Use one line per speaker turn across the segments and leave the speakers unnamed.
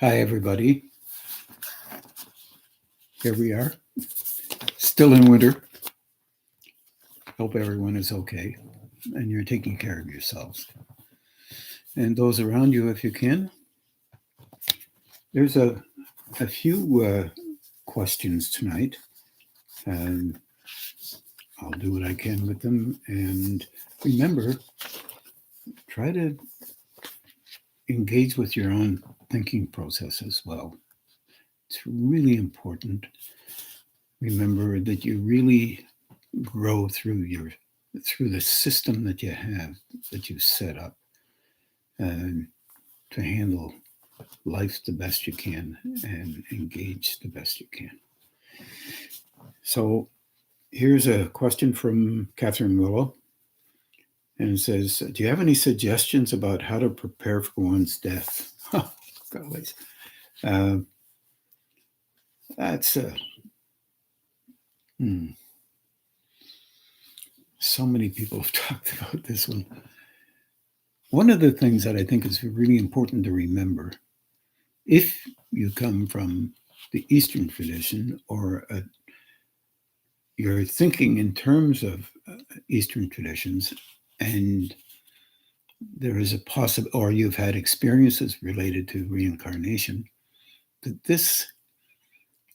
Hi, everybody. Here we are, still in winter. Hope everyone is okay and you're taking care of yourselves. And those around you, if you can. There's a few questions tonight. I'll do what I can with them. And remember, try to engage with your own thinking process as well. It's really important. Remember that you really grow through the system that you have, that you set up to handle life the best you can and engage the best you can. So here's a question from Catherine Willow, and it says, do you have any suggestions about how to prepare for one's death? That's so many people have talked about this one. One of the things that I think is really important to remember, if you come from the Eastern tradition or you're thinking in terms of Eastern traditions, and there is a possible, or you've had experiences related to reincarnation, that this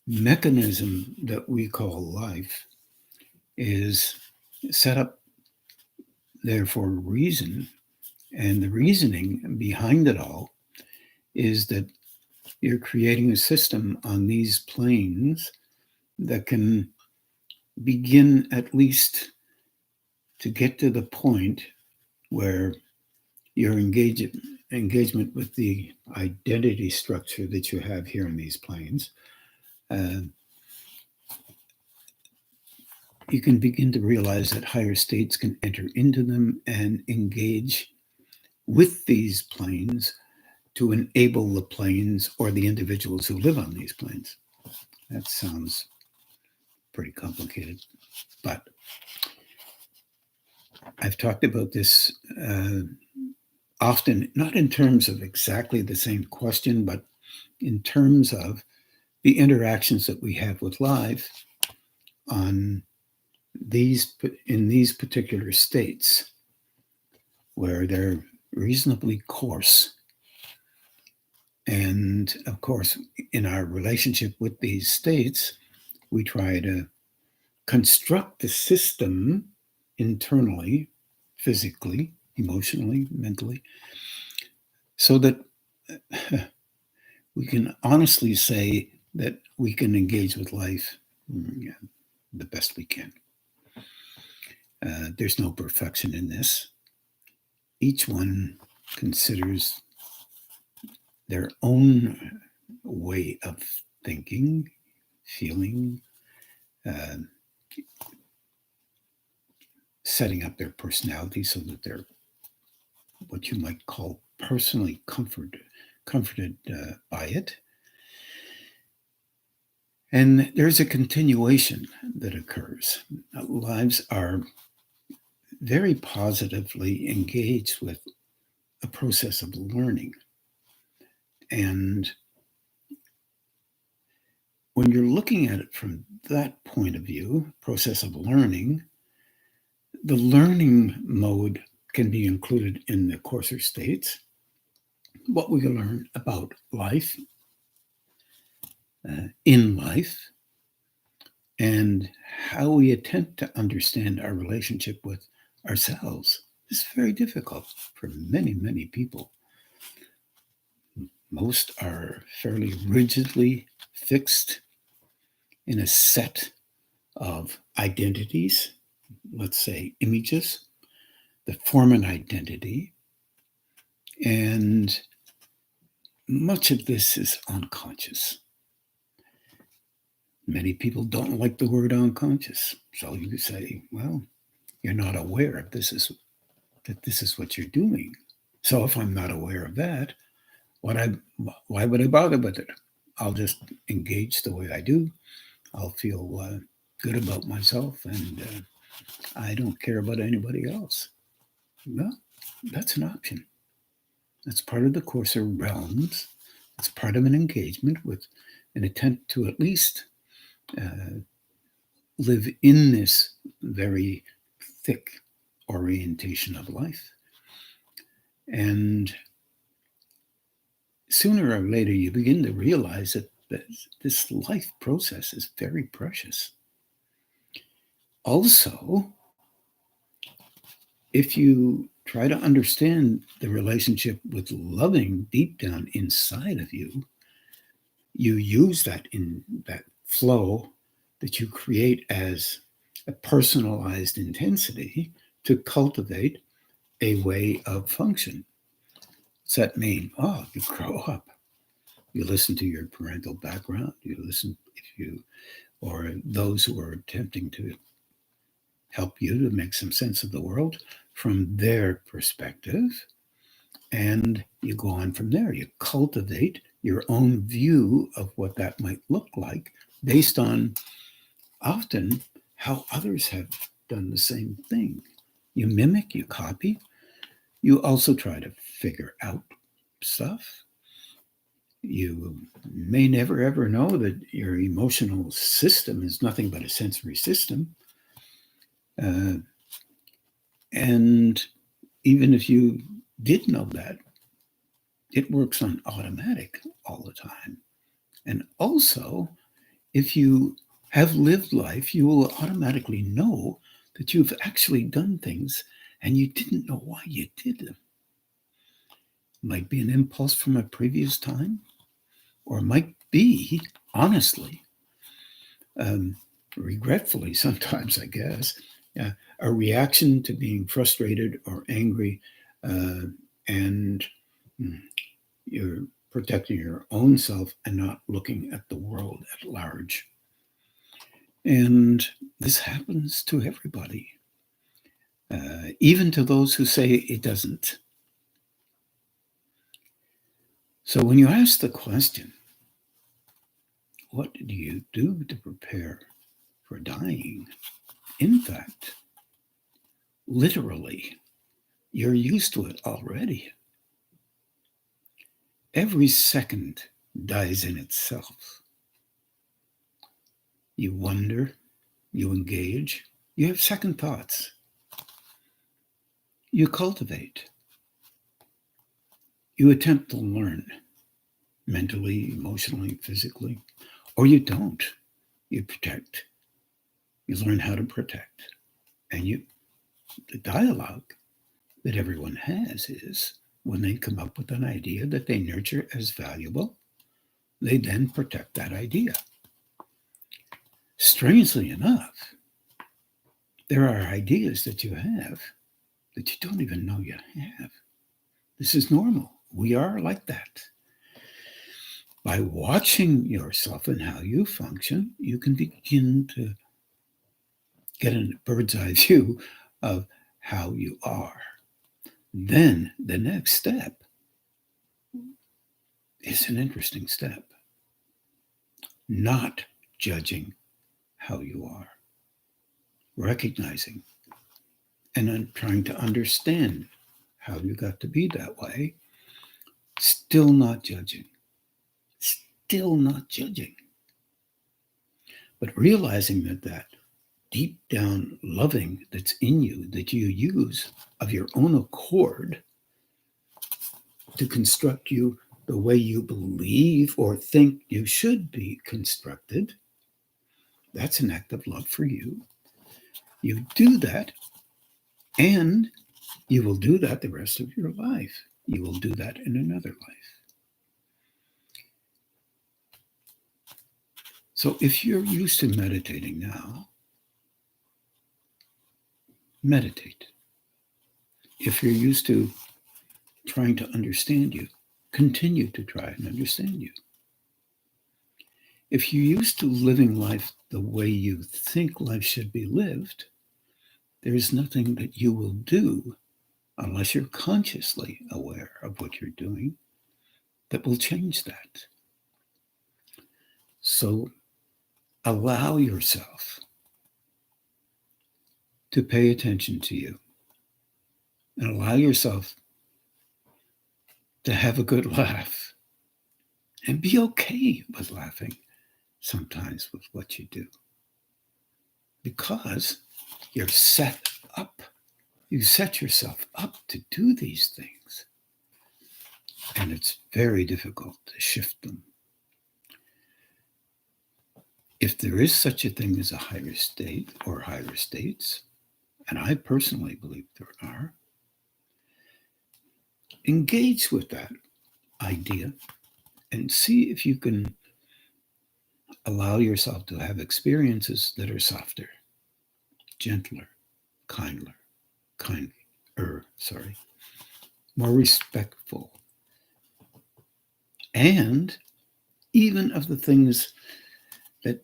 mechanism that we call life is set up there for a reason. And the reasoning behind it all is that you're creating a system on these planes that can begin at least to get to the point where your engagement with the identity structure that you have here in these planes, you can begin to realize that higher states can enter into them and engage with these planes to enable the planes or the individuals who live on these planes. That sounds pretty complicated, but I've talked about this often, not in terms of exactly the same question, but in terms of the interactions that we have with life in these particular states where they're reasonably coarse. And of course, in our relationship with these states, we try to construct the system internally, physically, emotionally, mentally, so that we can honestly say that we can engage with life the best we can. There's no perfection in this. Each one considers their own way of thinking, feeling, setting up their personality so that they're what you might call personally comforted by it. And there's a continuation that occurs. Lives are very positively engaged with a process of learning. And when you're looking at it from that point of view, process of learning, the learning mode can be included in the coarser states. What we learn about life, in life, and how we attempt to understand our relationship with ourselves is very difficult for many, many people. Most are fairly rigidly fixed in a set of identities, let's say images, that form an identity. And much of this is unconscious. Many people don't like the word unconscious. So you say, well, you're not aware of this is what you're doing. So if I'm not aware of that, why would I bother with it? I'll just engage the way I do. I'll feel good about myself, and I don't care about anybody else. Well, that's an option. That's part of the coarser realms It's part of an engagement with an attempt to at least uh, live in this very thick orientation of life. And sooner or later, you begin to realize that this life process is very precious. Also, if you try to understand the relationship with loving deep down inside of you, you use that in that flow that you create as a personalized intensity to cultivate a way of function. What's that mean? Oh, you grow up. You listen to your parental background. You listen if you or those who are attempting to help you to make some sense of the world from their perspective. And you go on from there. You cultivate your own view of what that might look like based on often how others have done the same thing. You mimic, you copy. You also try to figure out stuff. You may never ever know that your emotional system is nothing but a sensory system. Uh, and even if you did know that, it works on automatic all the time. And also, if you have lived life, you will automatically know that you've actually done things and you didn't know why you did them. It might be an impulse from a previous time, or it might be, honestly, um, regretfully sometimes, I guess, a reaction to being frustrated or angry, uh, and you're protecting your own self and not looking at the world at large. And this happens to everybody, even to those who say it doesn't. So when you ask the question, what do you do to prepare for dying? In fact, literally, you're used to it already. Every second dies in itself. You wonder, you engage, you have second thoughts, you cultivate, you attempt to learn mentally, emotionally, physically, or you don't. You protect. You learn how to protect. And the dialogue that everyone has is when they come up with an idea that they nurture as valuable, they then protect that idea. Strangely enough, there are ideas that you have that you don't even know you have. This is normal. We are like that. By watching yourself and how you function, you can begin to get a bird's eye view of how you are. Then the next step is an interesting step. Not judging how you are, recognizing and then trying to understand how you got to be that way, still not judging, still not judging, but realizing that deep down loving that's in you that you use of your own accord to construct you the way you believe or think you should be constructed, that's an act of love for you. You do that, and you will do that the rest of your life. You will do that in another life. So if you're used to meditating now, meditate. If you're used to trying to understand you, continue to try and understand you. If you're used to living life the way you think life should be lived, there is nothing that you will do unless you're consciously aware of what you're doing that will change that. So allow yourself to pay attention to you and allow yourself to have a good laugh And be okay with laughing sometimes with what you do. Because you're set up. You set yourself up to do these things. And it's very difficult to shift them. If there is such a thing as a higher state or higher states, and I personally believe there are, engage with that idea and see if you can allow yourself to have experiences that are softer, gentler, kinder, more respectful. And even of the things that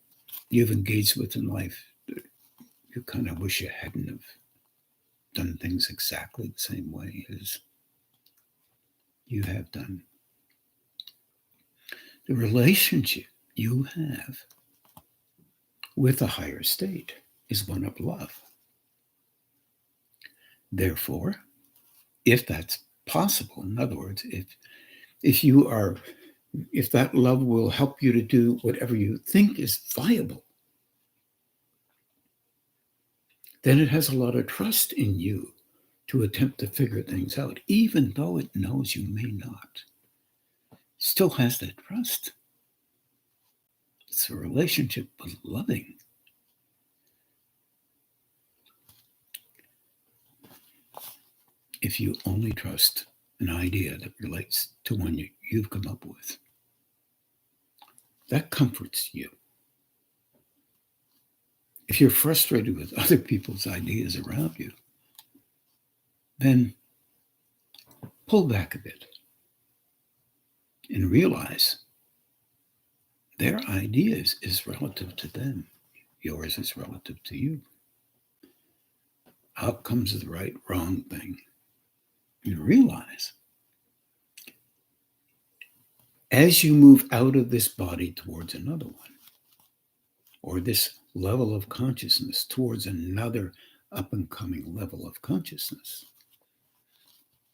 you've engaged with in life, you kind of wish you hadn't have done things exactly the same way as you have done. The relationship you have with a higher state is one of love. Therefore, if that's possible, in other words, if that love will help you to do whatever you think is viable, then it has a lot of trust in you to attempt to figure things out, even though it knows you may not. It still has that trust. It's a relationship of loving. If you only trust an idea that relates to one you've come up with, that comforts you. If you're frustrated with other people's ideas around you, then pull back a bit and realize their ideas is relative to them. Yours is relative to you. Outcomes of the right, wrong thing. You realize as you move out of this body towards another one, or this level of consciousness towards another up and coming level of consciousness,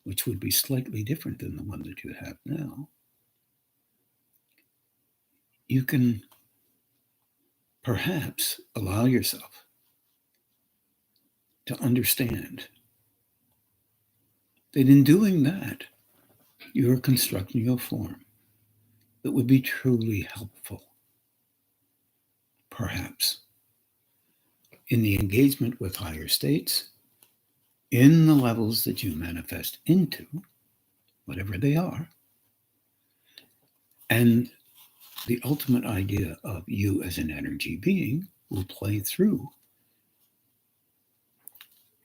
which would be slightly different than the one that you have now, you can perhaps allow yourself to understand that in doing that, you're constructing a form that would be truly helpful, perhaps, in the engagement with higher states, in the levels that you manifest into, whatever they are, and the ultimate idea of you as an energy being will play through.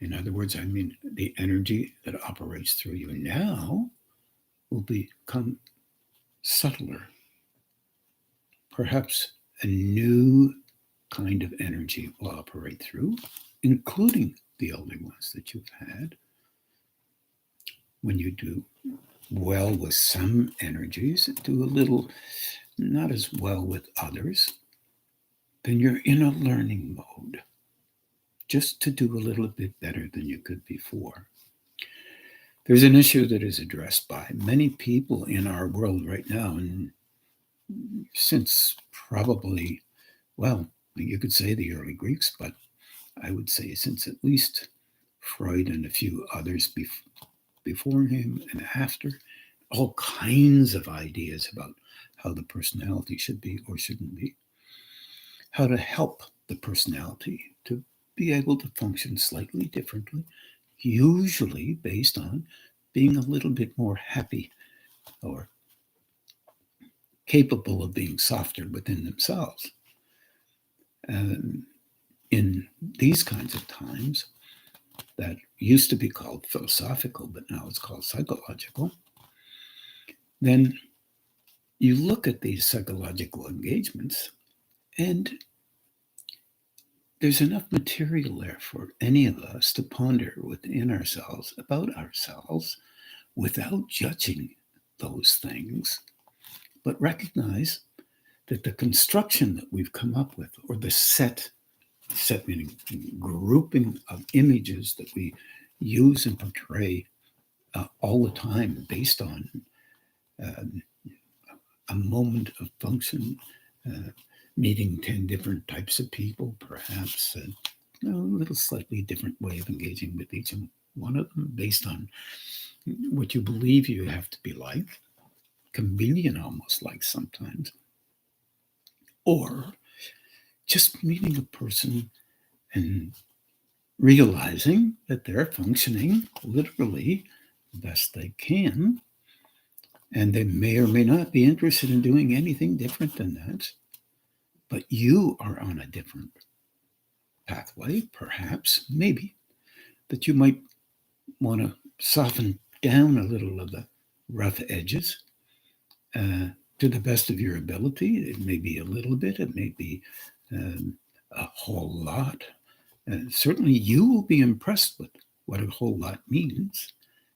In other words, I mean, the energy that operates through you now will become subtler. Perhaps a new kind of energy will operate through, including the older ones that you've had. When you do well with some energies, do a little not as well with others, then you're in a learning mode, just to do a little bit better than you could before. There's an issue that is addressed by many people in our world right now, and since probably, well, you could say the early Greeks, but I would say since at least Freud and a few others before him and after, all kinds of ideas about how the personality should be or shouldn't be, how to help the personality to be able to function slightly differently, usually based on being a little bit more happy or capable of being softer within themselves. In these kinds of times, that used to be called philosophical, but now it's called psychological, then you look at these psychological engagements and there's enough material there for any of us to ponder within ourselves about ourselves without judging those things, but recognize that the construction that we've come up with, or the set meaning grouping of images that we use and portray all the time based on a moment of function, meeting 10 different types of people, perhaps a little slightly different way of engaging with each one of them based on what you believe you have to be like, chameleon almost like sometimes, or just meeting a person and realizing that they're functioning literally the best they can, and they may or may not be interested in doing anything different than that, but you are on a different pathway, perhaps, maybe, that you might want to soften down a little of the rough edges to the best of your ability. It may be a little bit, it may be a whole lot. Certainly, you will be impressed with what a whole lot means,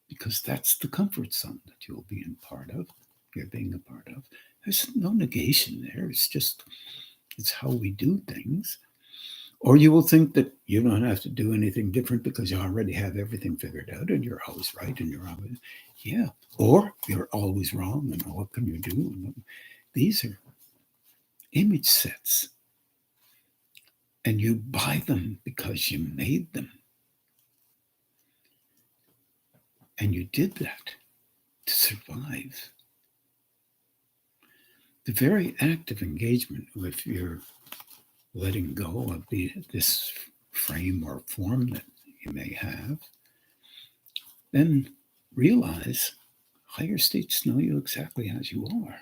because that's the comfort zone that you'll be in part of. You're being a part of. There's no negation there. It's how we do things. Or you will think that you don't have to do anything different because you already have everything figured out and you're always right and you're always, yeah. Or you're always wrong and what can you do? These are image sets. And you buy them because you made them. And you did that to survive. The very act of engagement with your letting go of this frame or form that you may have, then realize higher states know you exactly as you are.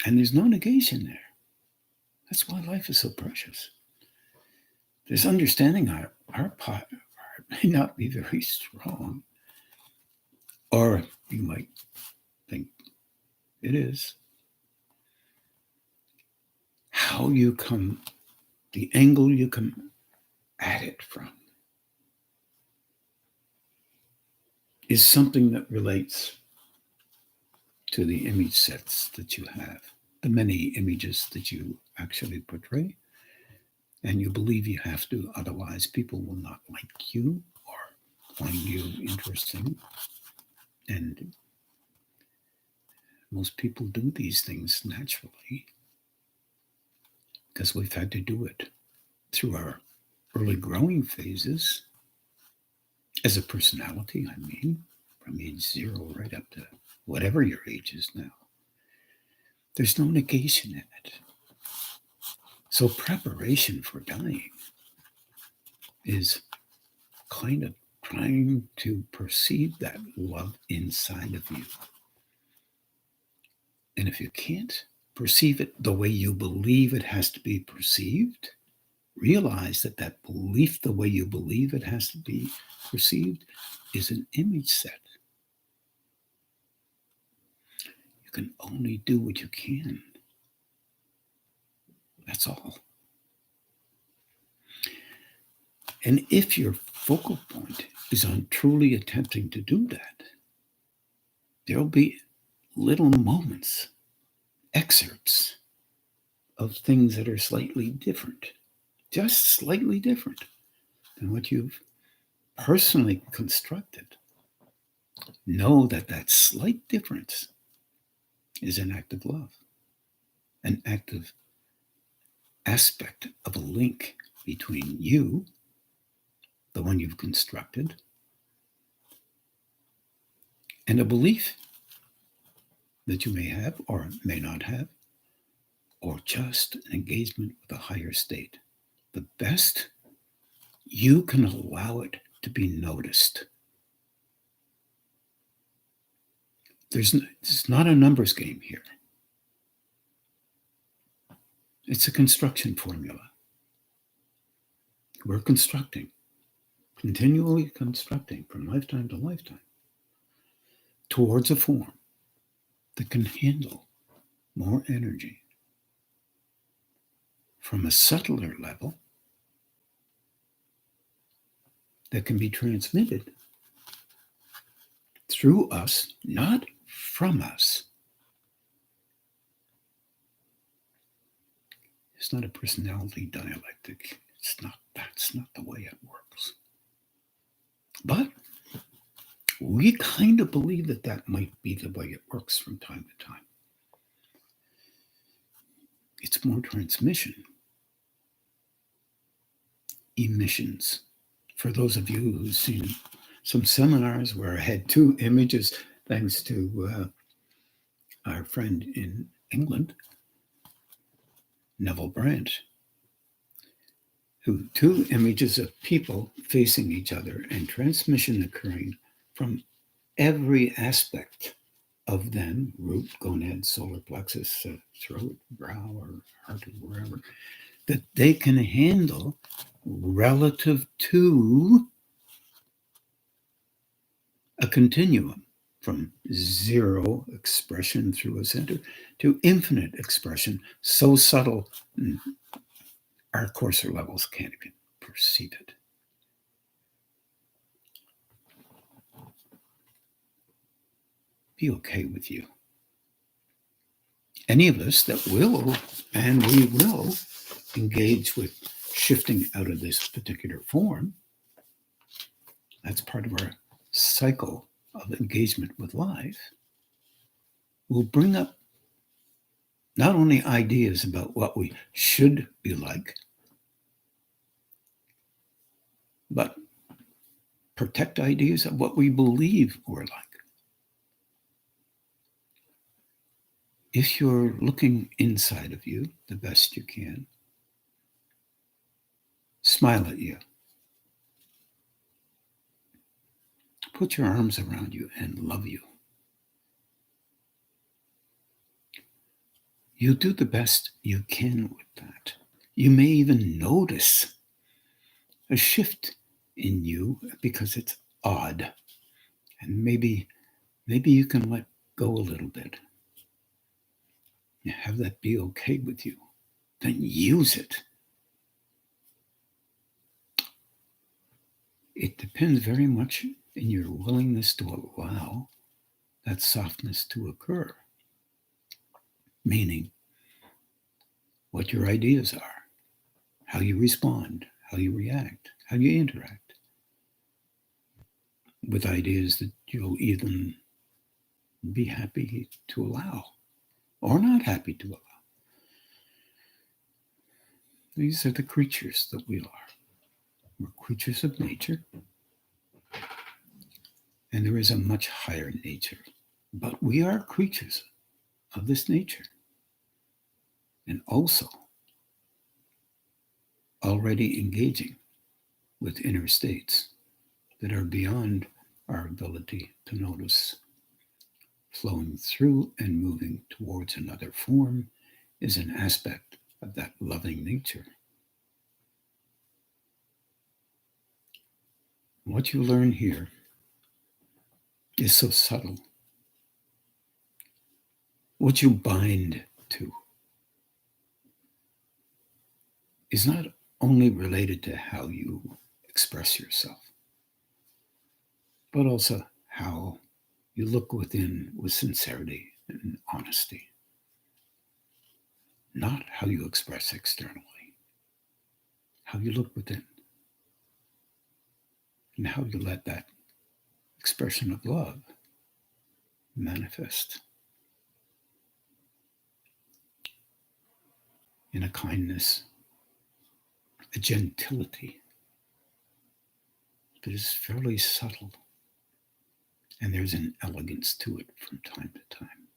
And there's no negation there. That's why life is so precious. There's understanding our part may not be very strong, or you might think it is. How you come, the angle you come at it from, is something that relates to the image sets that you have, the many images that you actually portray, and you believe you have to, otherwise people will not like you or find you interesting. And most people do these things naturally because we've had to do it through our early growing phases as a personality, I mean, from age 0 right up to whatever your age is now. There's no negation in it. So preparation for dying is kind of trying to perceive that love inside of you. And if you can't perceive it the way you believe it has to be perceived, realize that belief, the way you believe it has to be perceived, is an image set. You can only do what you can. That's all. And if your focal point is on truly attempting to do that, there'll be little moments, excerpts of things that are slightly different, just slightly different than what you've personally constructed. Know that slight difference is an act of love, an active aspect of a link between you, the one you've constructed, and a belief that you may have or may not have, or just an engagement with a higher state. The best, you can allow it to be noticed. It's not a numbers game here. It's a construction formula. We're constructing, continually constructing from lifetime to lifetime towards a form that can handle more energy from a subtler level that can be transmitted through us, not from us. It's not a personality dialectic. That's not the way it works. But we kind of believe that that might be the way it works from time to time. It's more transmission. Emissions. For those of you who've seen some seminars where I had two images, thanks to our friend in England, Neville Brandt, two images of people facing each other and transmission occurring from every aspect of them, root, gonad, solar plexus, throat, brow, or heart, or wherever, that they can handle relative to a continuum from zero expression through a center to infinite expression, so subtle our coarser levels can't even perceive it. Be okay with you. Any of us that will, and we will, engage with shifting out of this particular form, that's part of our cycle of engagement with life, will bring up not only ideas about what we should be like, but protect ideas of what we believe we're like. If you're looking inside of you the best you can, smile at you. Put your arms around you and love you. You do the best you can with that. You may even notice a shift in you because it's odd. And maybe you can let go a little bit. Have that be okay with you. Then use it. It depends very much in your willingness to allow that softness to occur. Meaning, what your ideas are, how you respond, how you react, how you interact with ideas that you'll even be happy to allow or not happy to allow. These are the creatures that we are. We're creatures of nature. And there is a much higher nature. But we are creatures of this nature. And also already engaging with inner states that are beyond our ability to notice. Flowing through and moving towards another form is an aspect of that loving nature. What you learn here is so subtle. What you bind to is not only related to how you express yourself, but also how you look within with sincerity and honesty. Not how you express externally, how you look within, and how you let that expression of love manifest in a kindness, a gentility that is fairly subtle, and there's an elegance to it from time to time.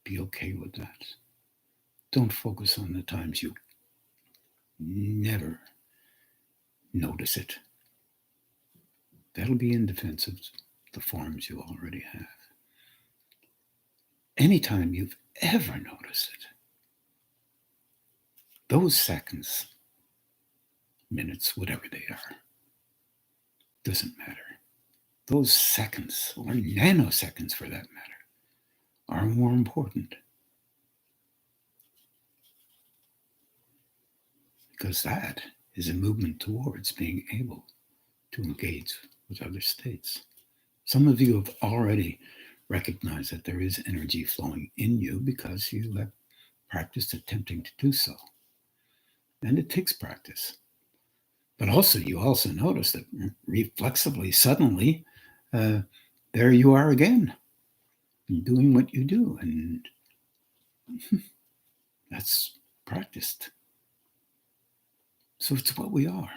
Be okay with that. Don't focus on the times you never notice it. That'll be in defense of the forms you already have. Anytime you've ever noticed it, those seconds, minutes, whatever they are, doesn't matter. Those seconds, or nanoseconds for that matter, are more important. Because that is a movement towards being able to engage with other states. Some of you have already recognized that there is energy flowing in you because you have practiced attempting to do so. And it takes practice. But also, you also notice that reflexively, suddenly, there you are again, doing what you do. And that's practiced. So it's what we are.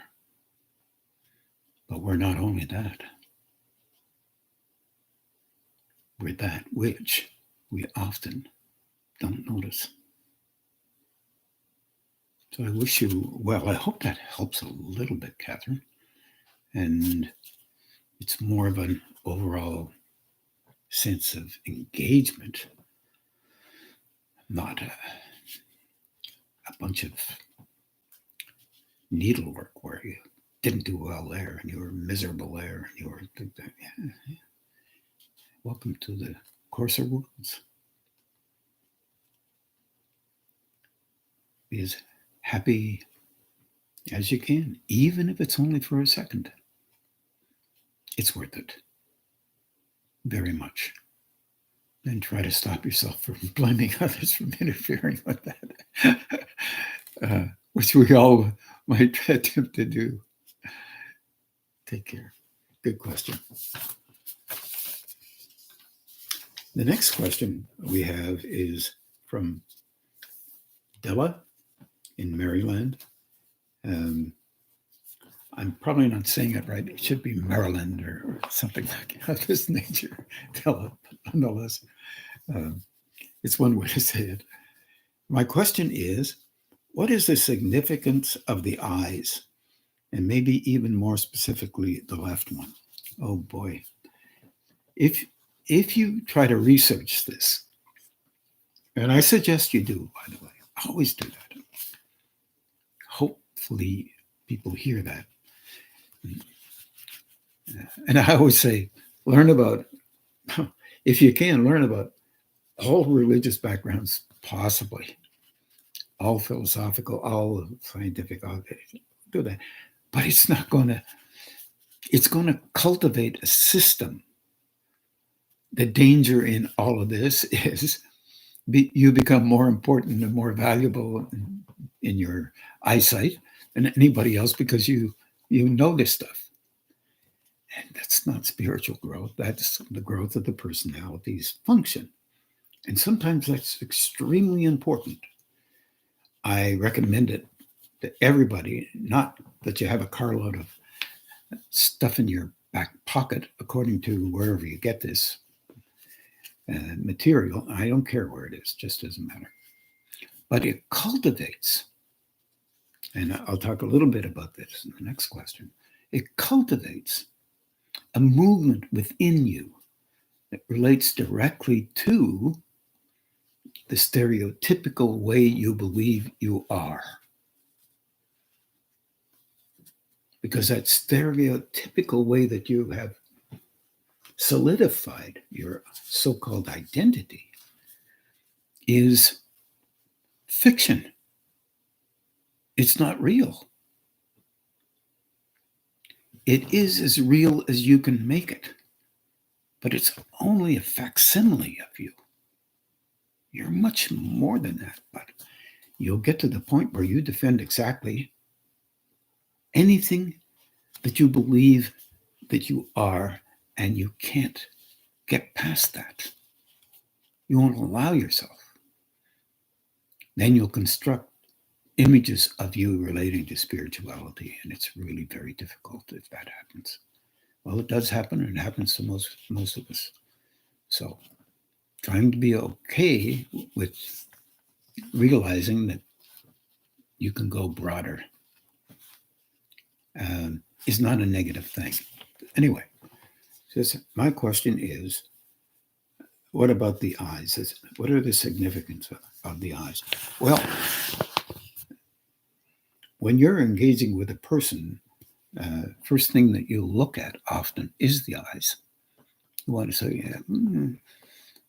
But we're not only that, we're that which we often don't notice. So I wish you well. I hope that helps a little bit, Catherine. And it's more of an overall sense of engagement, not a bunch of needlework where you didn't do well there and you were miserable there and you were. Yeah. Welcome to the coarser worlds. Be as happy as you can, even if it's only for a second. It's worth it. Very much. And try to stop yourself from blaming others from interfering with that, which we all might attempt to do. Take care. Good question. The next question we have is from Della in Maryland. I'm probably not saying it right. It should be Maryland or something like this nature, Della, but nonetheless, it's one way to say it. My question is, what is the significance of the eyes? And maybe even more specifically, the left one. Oh boy. If you try to research this, and I suggest you do, by the way, always do that. Hopefully people hear that. And I always say, learn about, if you can, learn about all religious backgrounds, possibly, all philosophical, all scientific, all do that. But it's not going to, it's going to cultivate a system. The danger in all of this is you become more important and more valuable in your eyesight than anybody else because you know this stuff. And that's not spiritual growth. That's the growth of the personality's function. And sometimes that's extremely important. I recommend it to everybody, not that you have a carload of stuff in your back pocket, according to wherever you get this material. I don't care where it is, just doesn't matter. But it cultivates, and I'll talk a little bit about this in the next question. It cultivates a movement within you that relates directly to the stereotypical way you believe you are. Because that stereotypical way that you have solidified your so-called identity is fiction. It's not real. It is as real as you can make it, but it's only a facsimile of you. You're much more than that, but you'll get to the point where you defend exactly anything that you believe that you are, and you can't get past that. You won't allow yourself. Then you'll construct images of you relating to spirituality, and it's really very difficult if that happens. Well, it does happen, and it happens to most of us. So trying to be okay with realizing that you can go broader is not a negative thing. Anyway, my question is, what about the eyes? What are the significance of the eyes? Well, when you're engaging with a person, first thing that you look at often is the eyes. You want to say,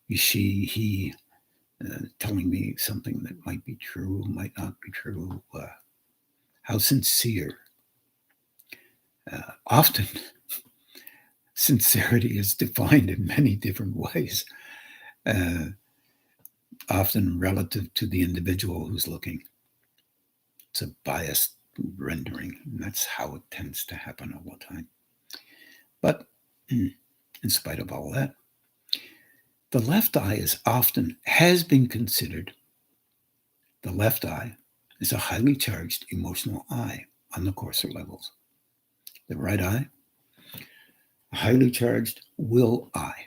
is she, he telling me something that might be true, might not be true? How sincere? Often, sincerity is defined in many different ways, often relative to the individual who's looking. It's a biased rendering, and that's how it tends to happen all the time. But in spite of all that. The left eye has been considered, the left eye is a highly charged emotional eye on the coarser levels. The right eye, a highly charged will eye.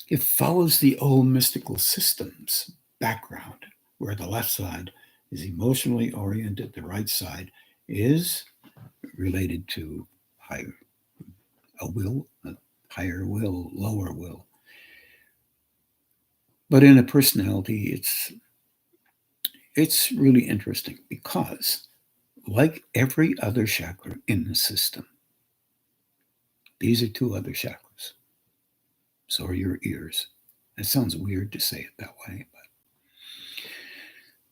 It follows the old mystical systems background, where the left side is emotionally oriented, the right side is related to higher higher will, lower will. But in a personality, it's really interesting because, like every other chakra in the system, these are two other chakras. So are your ears. It sounds weird to say it that way, but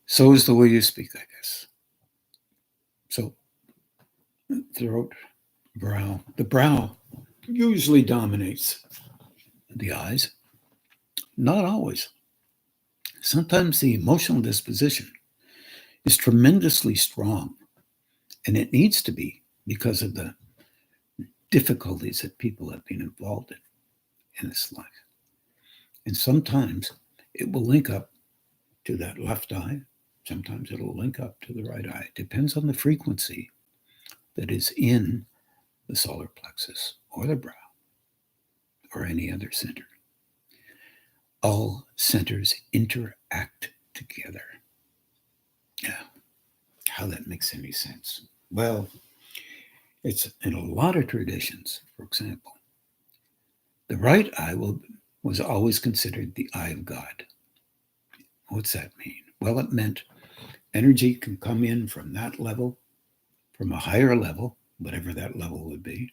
so is the way you speak, I guess. So, throat, brow. The brow usually dominates the eyes. Not always. Sometimes the emotional disposition is tremendously strong, and it needs to be because of the difficulties that people have been involved in this life. And sometimes it will link up to that left eye. Sometimes it'll link up to the right eye. It depends on the frequency that is in the solar plexus or the brow or any other center. All centers interact together. Yeah. How that makes any sense? Well, it's in a lot of traditions, for example. The right eye was always considered the eye of God. What's that mean? Well, it meant energy can come in from that level, from a higher level, whatever that level would be.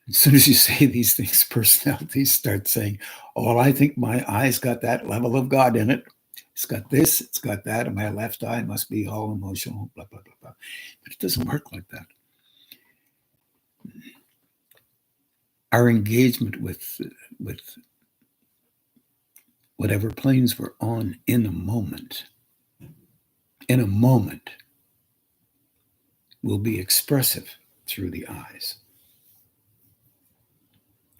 As soon as you say these things, personalities start saying, oh, I think my eye's got that level of God in it. It's got this, it's got that, and my left eye must be all emotional, blah, blah, blah, blah. But it doesn't work like that. Our engagement with whatever planes we're on in a moment will be expressive through the eyes.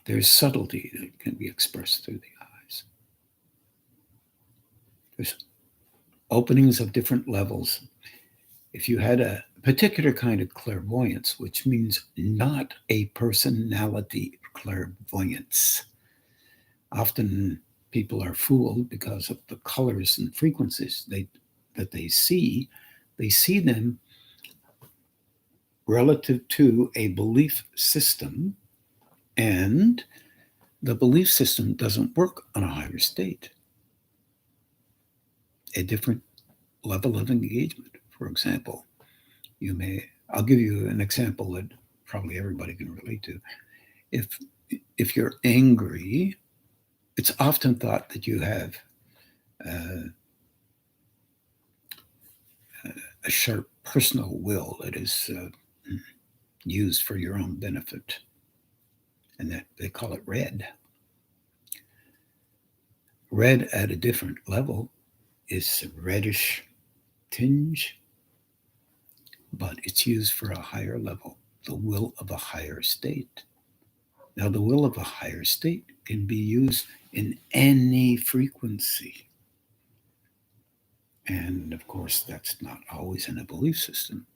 There's subtlety that can be expressed through the eyes. There's openings of different levels. If you had a particular kind of clairvoyance, which means not a personality clairvoyance, often people are fooled because of the colors and frequencies that they see. They see them relative to a belief system, and the belief system doesn't work on a higher state. A different level of engagement. For example, I'll give you an example that probably everybody can relate to. If you're angry, it's often thought that you have a sharp personal will that is used for your own benefit, and that they call it red. Red at a different level is a reddish tinge, but it's used for a higher level, the will of a higher state. Now, the will of a higher state can be used in any frequency. And of course, that's not always in a belief system.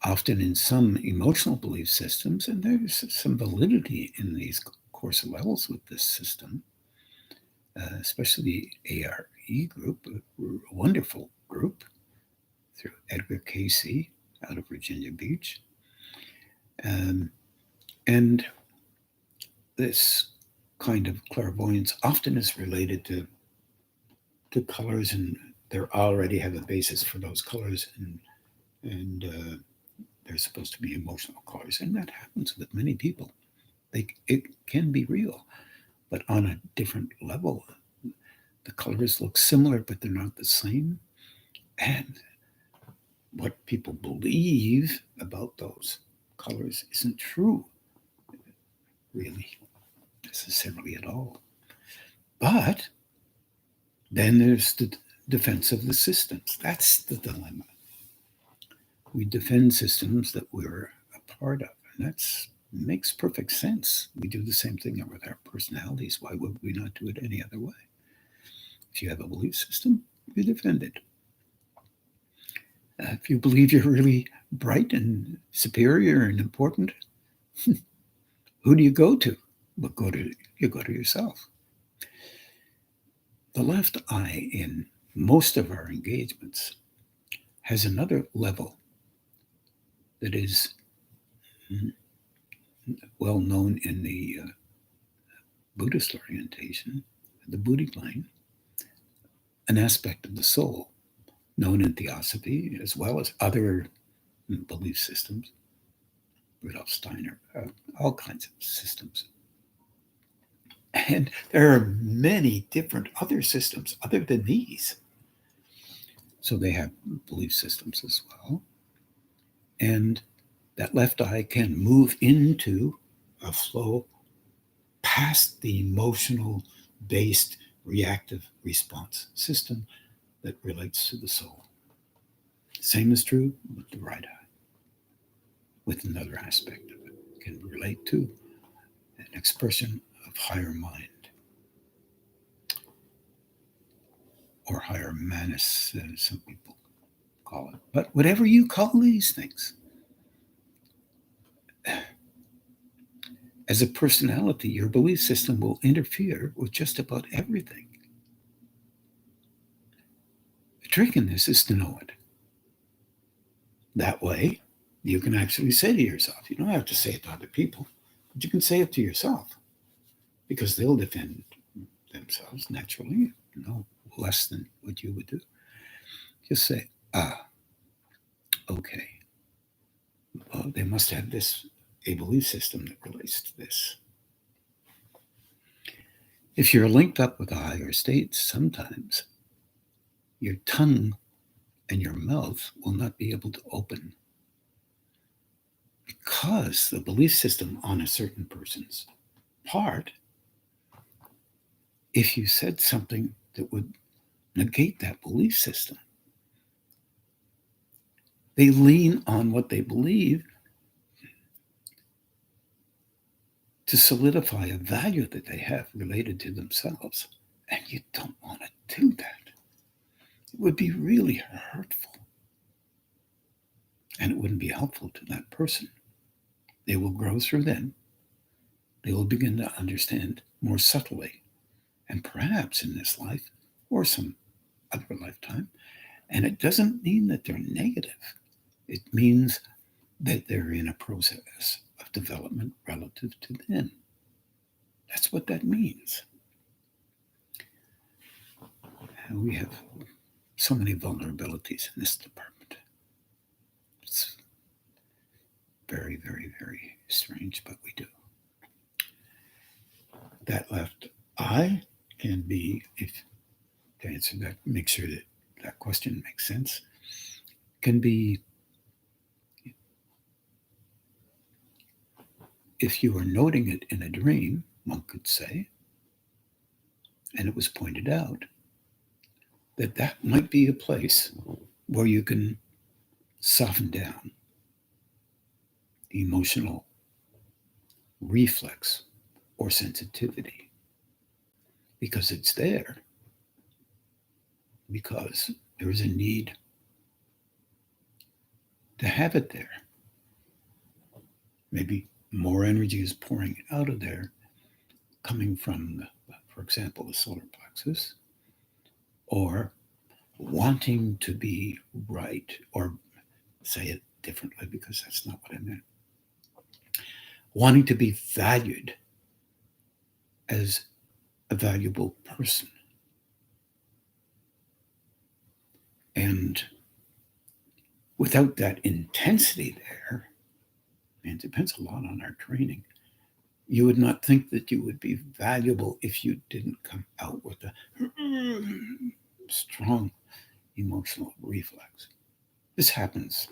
Often in some emotional belief systems, and there's some validity in these course levels with this system, especially the ARE group, a wonderful group through Edgar Casey out of Virginia Beach. And this kind of clairvoyance often is related to colors, and they already have a basis for those colors, and they're supposed to be emotional colors, and that happens with many people. It can be real, but on a different level. The colors look similar, but they're not the same. And what people believe about those colors isn't true, really, necessarily at all. But then there's the defense of the systems. That's the dilemma. We defend systems that we're a part of, and that's makes perfect sense. We do the same thing with our personalities. Why would we not do it any other way? If you have a belief system, you defend it. If you believe you're really bright and superior and important, who do you go to? Well, you go to yourself. The left eye in most of our engagements has another level that is well known in the Buddhist orientation, the Buddhi plane, an aspect of the soul known in theosophy as well as other belief systems, Rudolf Steiner, all kinds of systems. And there are many different other systems other than these. So they have belief systems as well. And that left eye can move into a flow past the emotional based reactive response system that relates to the soul. Same is true with the right eye, with another aspect of it. It can relate to an expression of higher mind or higher manas, some people call it. But whatever you call these things, as a personality, your belief system will interfere with just about everything. The trick in this is to know it. That way, you can actually say to yourself, you don't have to say it to other people, but you can say it to yourself because they'll defend themselves naturally, no less than what you would do. Just say, okay, well, they must have a belief system that relates to this. If you're linked up with a higher state, sometimes your tongue and your mouth will not be able to open because the belief system on a certain person's part, if you said something that would negate that belief system, they lean on what they believe to solidify a value that they have related to themselves. And you don't want to do that. It would be really hurtful. And it wouldn't be helpful to that person. They will grow through them. They will begin to understand more subtly, and perhaps in this life or some other lifetime. And it doesn't mean that they're negative. It means that they're in a process of development relative to them. That's what that means. And we have so many vulnerabilities in this department. It's very, very, very strange, but we do. That left eye can be, if to answer that, make sure that that question makes sense, can be, if you are noting it in a dream, one could say, and it was pointed out, that that might be a place where you can soften down the emotional reflex or sensitivity because it's there, because there is a need to have it there. Maybe more energy is pouring out of there, coming from, for example, the solar plexus, or wanting to be right, or say it differently because that's not what I meant. Wanting to be valued as a valuable person. And without that intensity there, and it depends a lot on our training, you would not think that you would be valuable if you didn't come out with a strong emotional reflex. This happens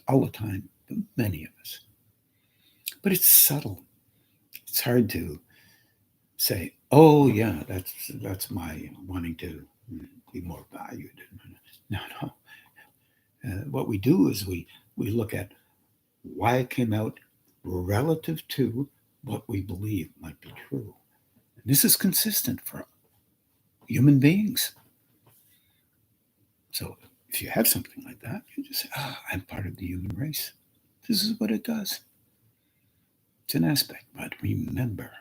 all the time to many of us. But it's subtle. It's hard to say, oh yeah, that's my wanting to be more valued. No. What we do is we look at why it came out, relative to what we believe might be true. And this is consistent for human beings. So if you have something like that, you just say, I'm part of the human race. This is what it does. It's an aspect. But remember,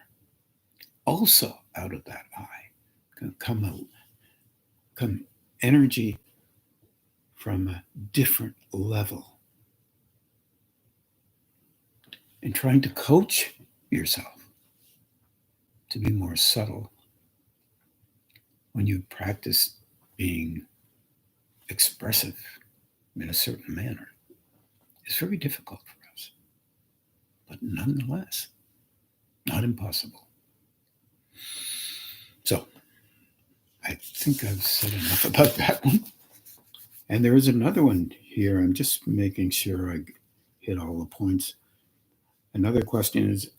also out of that eye can come energy from a different level. And trying to coach yourself to be more subtle when you practice being expressive in a certain manner is very difficult for us, but nonetheless, not impossible. So I think I've said enough about that one. And there is another one here. I'm just making sure I hit all the points. Another question is,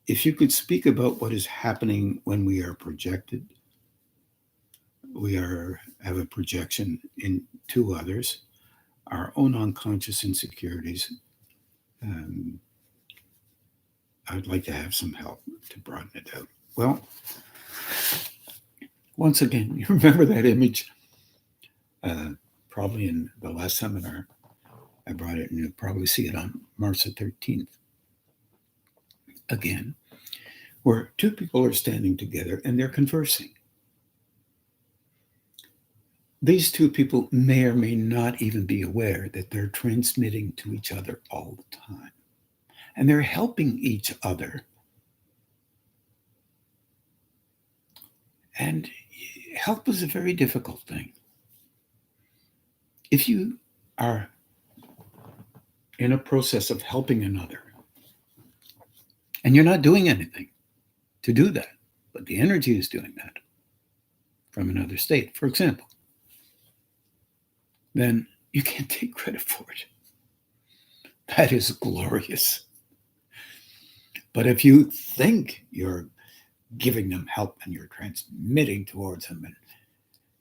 if you could speak about what is happening when we are projected, have a projection into others, our own unconscious insecurities. I'd like to have some help to broaden it out. Well, once again, you remember that image? Probably in the last seminar, I brought it, and you'll probably see it on March the 13th. Again, where two people are standing together and they're conversing. These two people may or may not even be aware that they're transmitting to each other all the time. And they're helping each other. And help is a very difficult thing. If you are in a process of helping another, and you're not doing anything to do that, but the energy is doing that from another state, for example, then you can't take credit for it. That is glorious. But if you think you're giving them help and you're transmitting towards them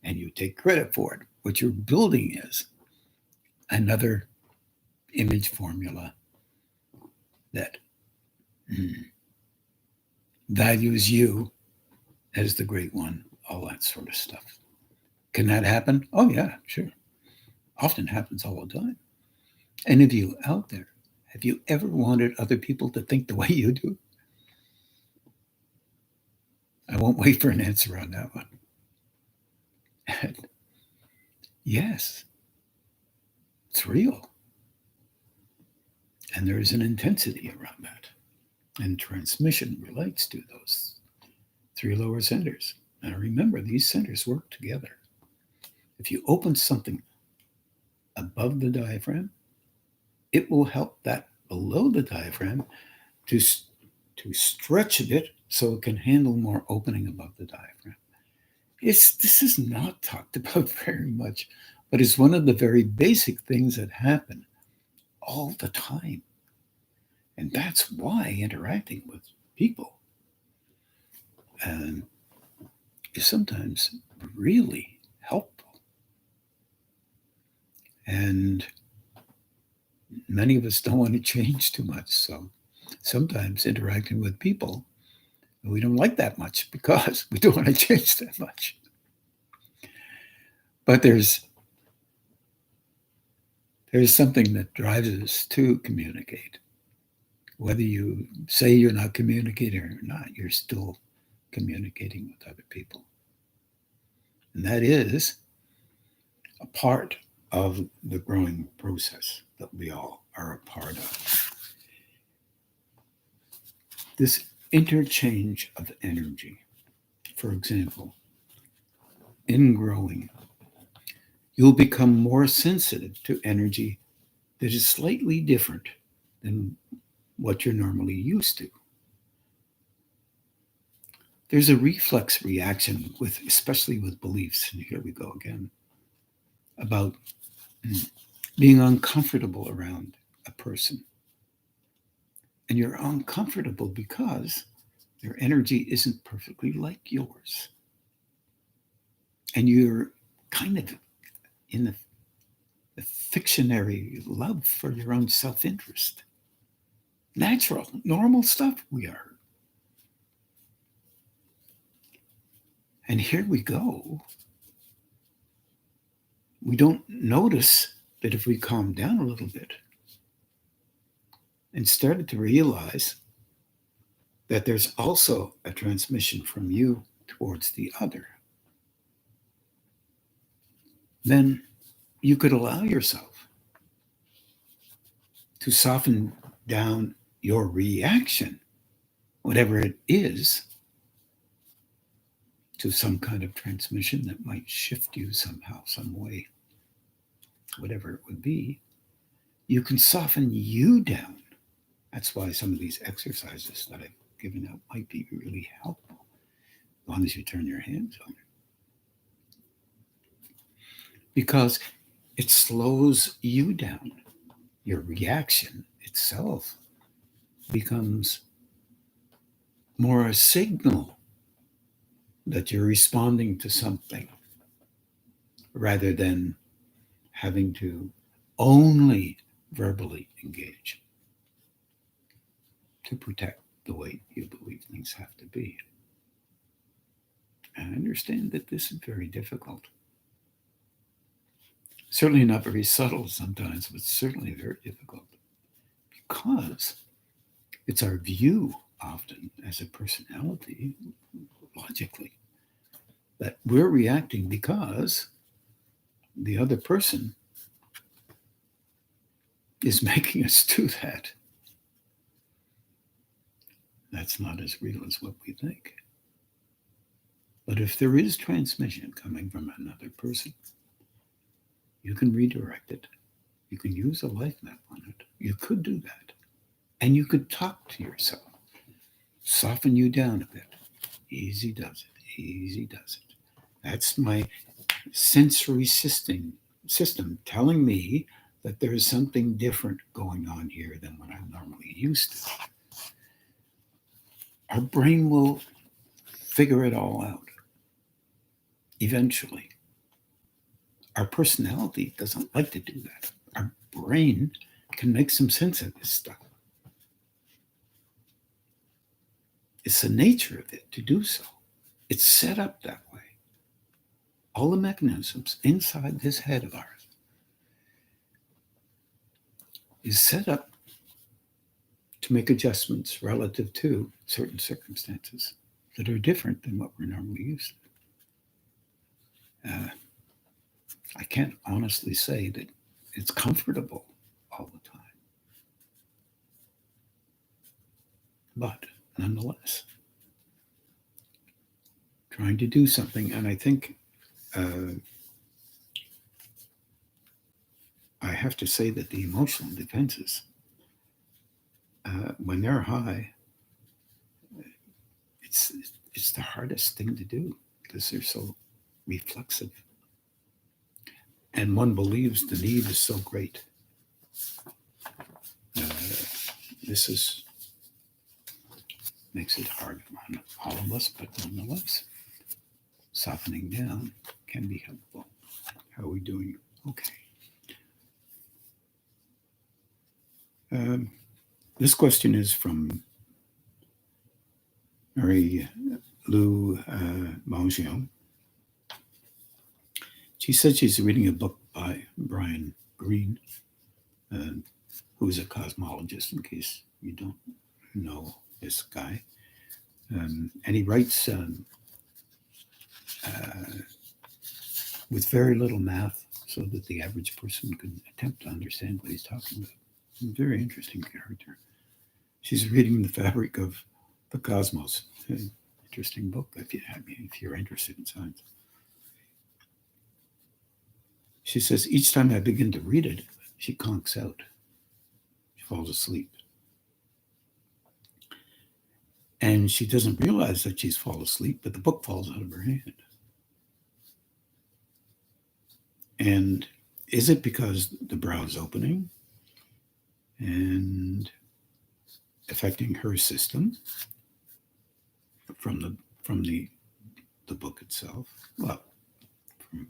and you take credit for it, what you're building is another image formula that values you as the great one, all that sort of stuff. Can that happen? Oh, yeah, sure. Often happens all the time. Any of you out there, have you ever wanted other people to think the way you do? I won't wait for an answer on that one. And yes, it's real. And there is an intensity around that. And transmission relates to those three lower centers. Now remember, these centers work together. If you open something above the diaphragm, it will help that below the diaphragm to stretch a bit so it can handle more opening above the diaphragm. This is not talked about very much, but it's one of the very basic things that happen all the time. And that's why interacting with people is sometimes really helpful. And many of us don't want to change too much. So sometimes interacting with people, we don't like that much because we don't want to change that much. But there's something that drives us to communicate. Whether you say you're not communicating or not, you're still communicating with other people. And that is a part of the growing process that we all are a part of. This interchange of energy, for example, in growing, you'll become more sensitive to energy that is slightly different than what you're normally used to. There's a reflex reaction especially with beliefs, and here we go again, about being uncomfortable around a person. And you're uncomfortable because their energy isn't perfectly like yours. And you're kind of in the fictionary love for your own self-interest. natural, normal stuff we are. And here we go. We don't notice that if we calm down a little bit and started to realize that there's also a transmission from you towards the other, then you could allow yourself to soften down your reaction, whatever it is, to some kind of transmission that might shift you somehow, some way, whatever it would be. You can soften you down. That's why some of these exercises that I've given out might be really helpful, as long as you turn your hands on it. Because it slows you down. Your reaction itself becomes more a signal that you're responding to something rather than having to only verbally engage to protect the way you believe things have to be. And I understand that this is very difficult. Certainly not very subtle sometimes, but certainly very difficult because it's our view often as a personality, logically, that we're reacting because the other person is making us do that. That's not as real as what we think. But if there is transmission coming from another person, you can redirect it. You can use a life map on it. You could do that. And you could talk to yourself. Soften you down a bit. Easy does it. Easy does it. That's my sensory system telling me that there is something different going on here than what I'm normally used to. Our brain will figure it all out eventually. Our personality doesn't like to do that. Our brain can make some sense of this stuff. It's the nature of it to do so. It's set up that way. All the mechanisms inside this head of ours is set up to make adjustments relative to certain circumstances that are different than what we're normally used to. I can't honestly say that it's comfortable all the time. But nonetheless, trying to do something, and I think I have to say that the emotional defenses, when they're high, it's the hardest thing to do because they're so reflexive. And one believes the need is so great. This makes it hard on all of us, but nonetheless, softening down can be helpful. How are we doing? Okay. This question is from Marie Lou Mangion. She said she's reading a book by Brian Greene, who is a cosmologist, in case you don't know this guy. And he writes with very little math so that the average person can attempt to understand what he's talking about. A very interesting character. She's reading The Fabric of the Cosmos. Interesting book if you're interested in science. She says, each time I begin to read it, she conks out. She falls asleep. And she doesn't realize that she's fallen asleep, but the book falls out of her hand. And is it because the brow is opening and affecting her system from the book itself? Well, from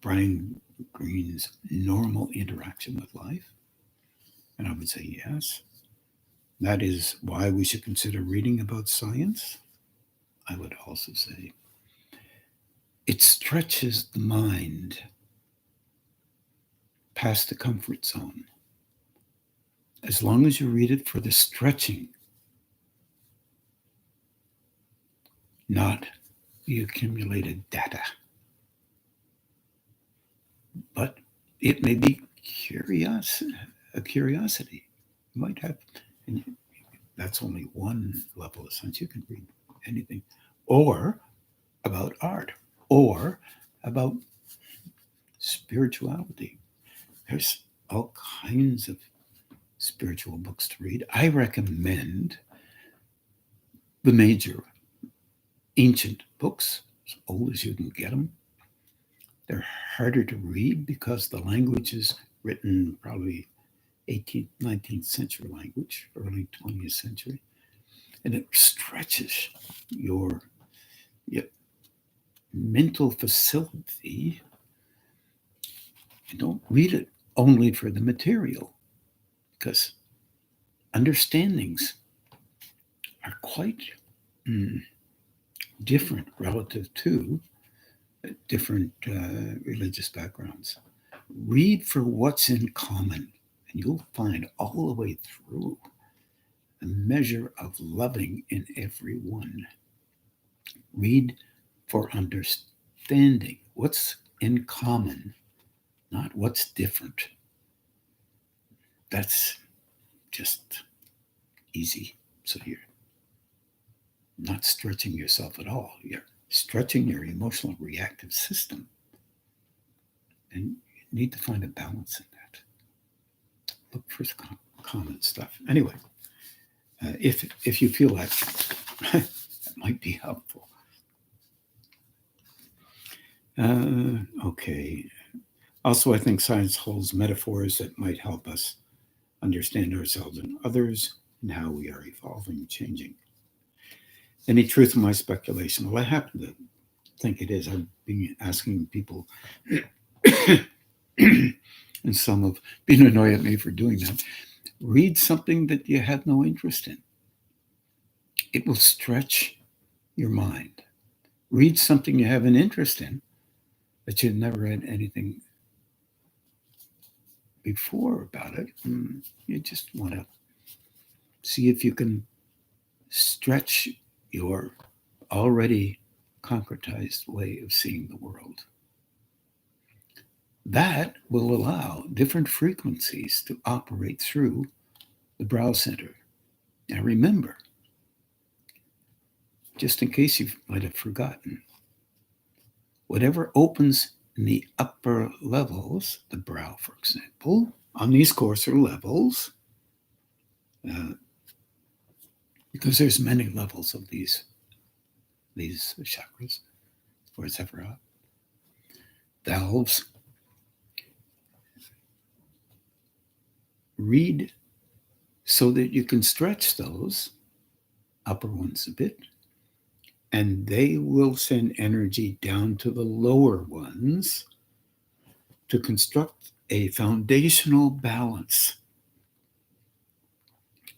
Brian Greene's normal interaction with life? And I would say yes. That is why we should consider reading about science. I would also say it stretches the mind past the comfort zone. As long as you read it for the stretching, not the accumulated data. But it may be a curiosity. You might have, and that's only one level of science. You can read anything, or about art, or about spirituality. There's all kinds of spiritual books to read. I recommend the major ancient books, as old as you can get them. They're harder to read because the language is written probably 18th, 19th century language, early 20th century, and it stretches your, your mental facility. You don't read it only for the material, because understandings are quite different relative to different religious backgrounds. Read for what's in common, and you'll find all the way through a measure of loving in everyone. Read for understanding what's in common, not what's different. That's just easy. So you're not stretching yourself at all. You're stretching your emotional reactive system. And you need to find a balance in that. Look for common stuff. Anyway, if you feel like it might be helpful. Okay. Also, I think science holds metaphors that might help us understand ourselves and others and how we are evolving and changing. Any truth in my speculation? Well, I happen to think it is. I've been asking people, and some have been annoyed at me for doing that. Read something that you have no interest in. It will stretch your mind. Read something you have an interest in, but you've never read anything before about it. You just want to see if you can stretch your already concretized way of seeing the world. That will allow different frequencies to operate through the brow center. Now remember, just in case you might have forgotten, whatever opens in the upper levels, the brow, for example, on these coarser levels, because there's many levels of these chakras, or zephyra, valves. Read so that you can stretch those upper ones a bit, and they will send energy down to the lower ones to construct a foundational balance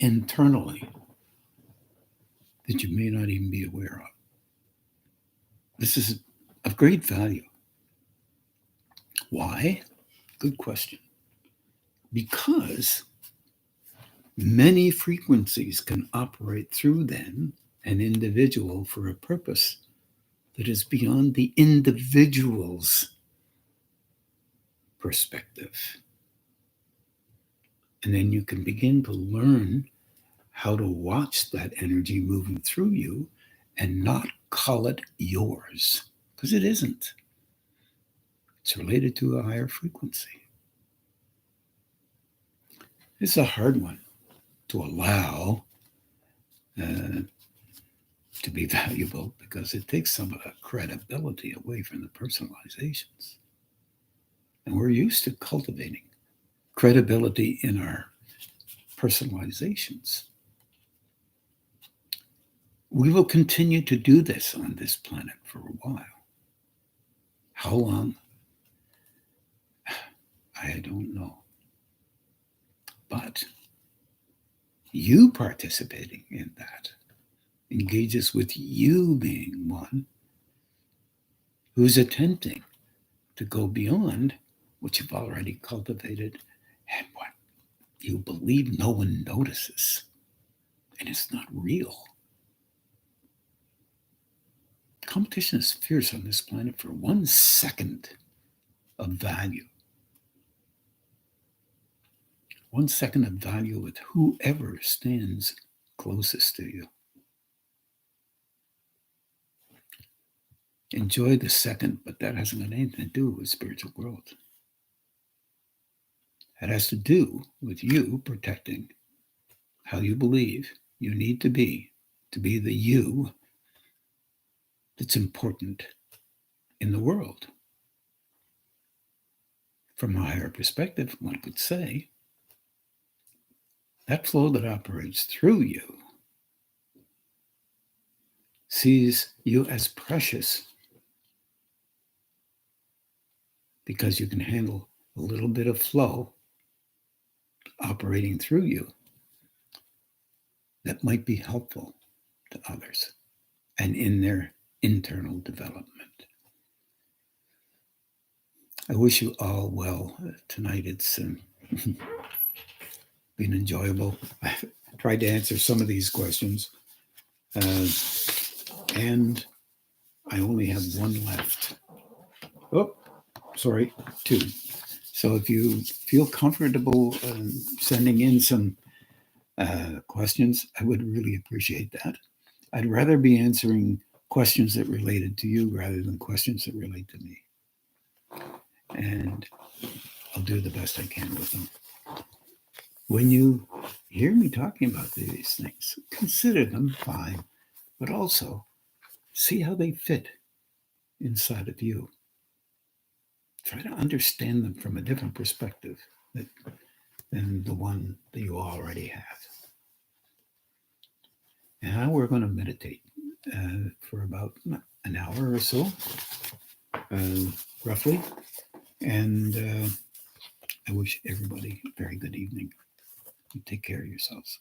internally that you may not even be aware of. This is of great value. Why? Good question. Because many frequencies can operate through then an individual for a purpose that is beyond the individual's perspective. And then you can begin to learn how to watch that energy moving through you and not call it yours, because it isn't. It's related to a higher frequency. It's a hard one to allow to be valuable, because it takes some of the credibility away from the personalizations. And we're used to cultivating credibility in our personalizations. We will continue to do this on this planet for a while. How long? I don't know. But you participating in that engages with you being one who's attempting to go beyond what you've already cultivated and what you believe no one notices and it's not real. Competition is fierce on this planet for 1 second of value. 1 second of value with whoever stands closest to you. Enjoy the second, but that hasn't got anything to do with spiritual growth. It has to do with you protecting how you believe you need to be the you that's important in the world. From a higher perspective, one could say that flow that operates through you sees you as precious because you can handle a little bit of flow operating through you that might be helpful to others and in their internal development. I wish you all well tonight. It's been enjoyable. I tried to answer some of these questions, and I only have one left. Oh, sorry, two. So if you feel comfortable sending in some questions, I would really appreciate that. I'd rather be answering questions that related to you rather than questions that relate to me. And I'll do the best I can with them. When you hear me talking about these things, consider them fine, but also see how they fit inside of you. Try to understand them from a different perspective than the one that you already have. Now we're going to meditate for about an hour or so, roughly. And I wish everybody a very good evening. You take care of yourselves.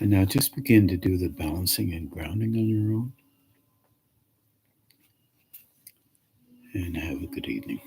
And now just begin to do the balancing and grounding on your own. And have a good evening.